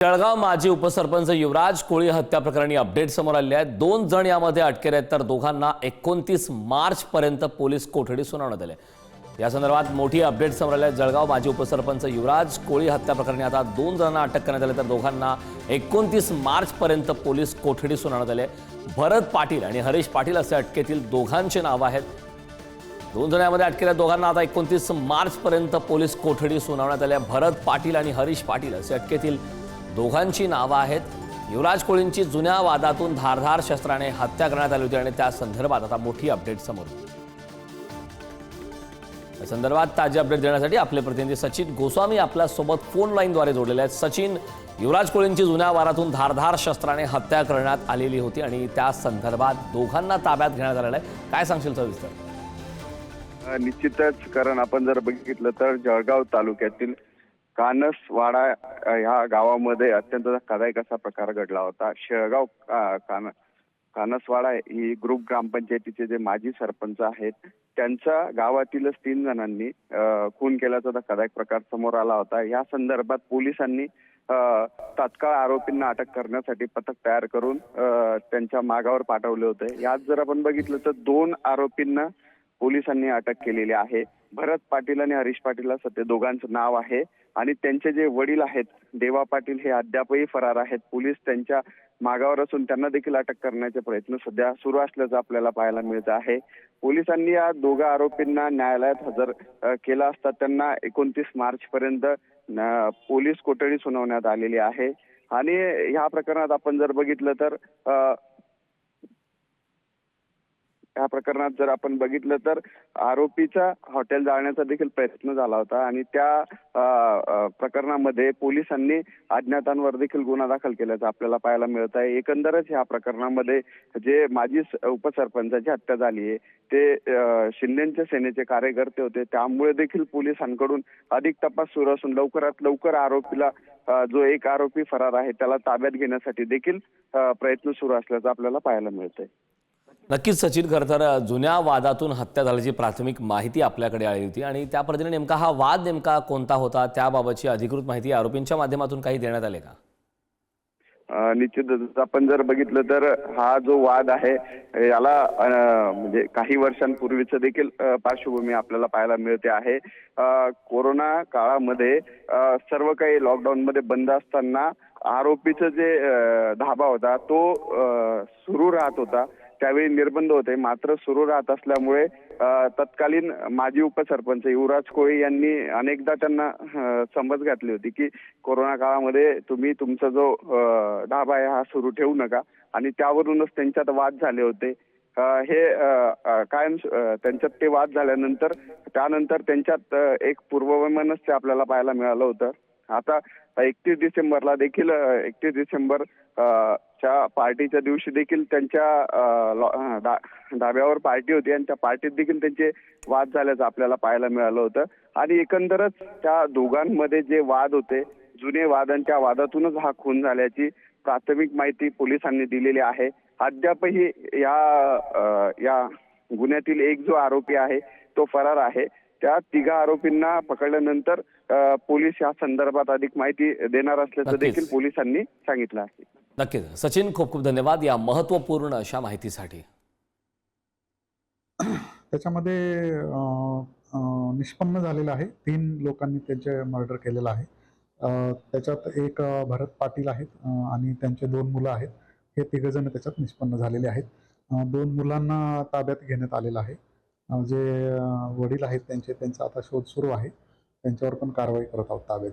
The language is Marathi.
जळगाव माजी उपसरपंच युवराज कोळी हत्या प्रकरणी अपडेट समोर आले आहेत। 2 जण यामध्ये अटकेत आहेत, तर दोघांना 29 मार्च पर्यंत पोलीस कोठडी सुनावण्यात आली। या संदर्भात मोठी अपडेट समोर आली आहे। जळगाव माजी उपसरपंच युवराज कोळी हत्या प्रकरणी आता 2 जणांना अटक करण्यात आली, तर दोघांना 29 मार्च पर्यंत पोलीस कोठडी सुनावण्यात आली आहे। भरत पाटील आणि हरीश पाटील असे अटकेतील दोघांचे नाव आहेत। 2 जण यामध्ये अटकेल्या दोघांना आता 29 मार्च पर्यंत पोलीस कोठडी सुनावण्यात आली आहे। भरत पाटील आणि हरीश पाटील असे अटकेतील दोघांची नावं आहेत। युवराज कोळींची जुन्या वादातून धारधार शस्त्राने हत्या करण्यात आली होती आणि त्या संदर्भात आता मोठी अपडेट समोर आली। या संदर्भात ताजी अपडेट देण्यासाठी आपले प्रतिनिधी सचिन गोस्वामी आपल्या सोबत फोन लाईनद्वारे जोडलेले आहेत। सचिन, युवराज कोळींची जुन्या वादातून धारधार शस्त्राने हत्या करण्यात आलेली होती आणि त्या संदर्भात दोघांना ताब्यात घेण्यात आलेलं आहे, काय सांगशील सविस्तर? निश्चितच, कारण आपण जर बघितलं तर जळगाव तालुक्यातील कानसवाडा ह्या गावामध्ये अत्यंत धक्कादायक असा प्रकार घडला होता। शेळगाव कानसवाडा ही ग्रुप ग्रामपंचायतीचे जे माजी सरपंच आहेत त्यांच्या गावातीलच 3 जणांनी खून केल्याचा धक्कादायक प्रकार समोर आला होता। या संदर्भात पोलिसांनी तात्काळ आरोपींना अटक करण्यासाठी पथक तयार करून त्यांच्या मागावर पाठवले होते। यात जर आपण बघितलं तर 2 आरोपींना पोलिसांनी अटक केलेली आहे। भरत पाटील आणि हरीश पाटील असं ते दोघांचं नाव आहे आणि त्यांचे जे वडील आहेत देवा पाटील हे अद्यापही फरार आहेत। पोलीस त्यांच्या मागावर असून त्यांना देखील अटक करण्याचे प्रयत्न सध्या सुरू असल्याचं आपल्याला पाहायला मिळत आहे। पोलिसांनी या दोघा आरोपींना न्यायालयात हजर केला असता त्यांना 29 मार्च पर्यंत पोलीस कोठडी सुनावण्यात आलेली आहे। आणि ह्या प्रकरणात आपण जर बघितलं तर या प्रकरणात जर आपण बघितलं तर आरोपीचा हॉटेल जाळण्याचा देखील प्रयत्न झाला होता आणि त्या प्रकरणामध्ये पोलिसांनी अज्ञातांवर देखील गुन्हा दाखल केल्याचं आपल्याला पाहायला मिळत आहे। एकंदरच या प्रकरणामध्ये जे माजी उपसरपंचाची हत्या झाली आहे ते शिंदेच्या सेनेचे कार्यकर्ते होते, त्यामुळे देखील पोलिसांकडून अधिक तपास सुरू असून लवकरात लवकर आरोपीला जो एक आरोपी फरार आहे त्याला ताब्यात घेण्यासाठी देखील प्रयत्न सुरू असल्याचं आपल्याला पाहायला मिळतंय। नक्कीच सचिन, खरं तर जुन्या वादातून हत्या झाल्याची प्राथमिक माहिती आपल्याकडे आली होती आणि त्या पद्धतीने नेमका हा वाद नेमका कोणता होता त्याबाबतची अधिकृत माहिती आरोपींच्या माध्यमातून काही देण्यात आले का? निश्चितच आपण जर बघितलं तर हा जो वाद आहे याला म्हणजे काही वर्षांपूर्वीच देखील पार्श्वभूमी आपल्याला पाहायला मिळते आहे। कोरोना काळामध्ये सर्व काही लॉकडाऊन मध्ये बंद असताना आरोपीचं जे धाबा होता तो सुरू राहत होता, त्यावेळी निर्बंध होते, मात्र सुरू राहत असल्यामुळे तत्कालीन माजी उपसरपंच युवराज कोळी यांनी अनेकदा त्यांना समज घातली होती की कोरोना काळामध्ये तुम्ही तुमचा जो ढाबा आहे हा सुरू ठेवू नका, आणि त्यावरूनच त्यांच्यात वाद झाले होते। हे कायम त्यांच्यात ते वाद झाल्यानंतर त्यानंतर त्यांच्यात एक पूर्ववैमनस्य आपल्याला पाहायला मिळालं होतं। आता 31 डिसेंबरला देखील 31 डिसेंबर च्या पार्टीच्या दिवशी देखील त्यांच्या धाब्यावर पार्टी होती आणि त्या पार्टीत देखील त्यांचे वाद झाल्याचं आपल्याला पाहायला मिळालं होतं। आणि एकंदरच त्या दोघांमध्ये जे वाद होते जुने वाद आणि त्या वादातूनच हा खून झाल्याची प्राथमिक माहिती पोलिसांनी दिलेली आहे। अद्यापही या गुन्ह्यातील एक जो आरोपी आहे तो फरार आहे। त्या 3 आरोपींना पकडल्यानंतर पोलीस या संदर्भात अधिक माहिती देणार असल्याचं देखील पोलिसांनी सांगितलं आहे। नक्कीच सचिन, खूप खूप धन्यवाद या महत्त्वपूर्ण अशा माहितीसाठी। त्याच्यामध्ये निष्पन्न झालेलं आहे 3 लोकांनी त्यांचे मर्डर केलेलं आहे। त्याच्यात एक भरत पाटील आहेत आणि त्यांचे 2 मुलं आहेत। हे 3 जण त्याच्यात निष्पन्न झालेले आहेत। 2 मुलांना ताब्यात घेण्यात आलेलं आहे। जे वडील आहेत त्यांचा आता शोध सुरू आहे, त्यांच्यावर पण कारवाई करत आहोत ताब्यात।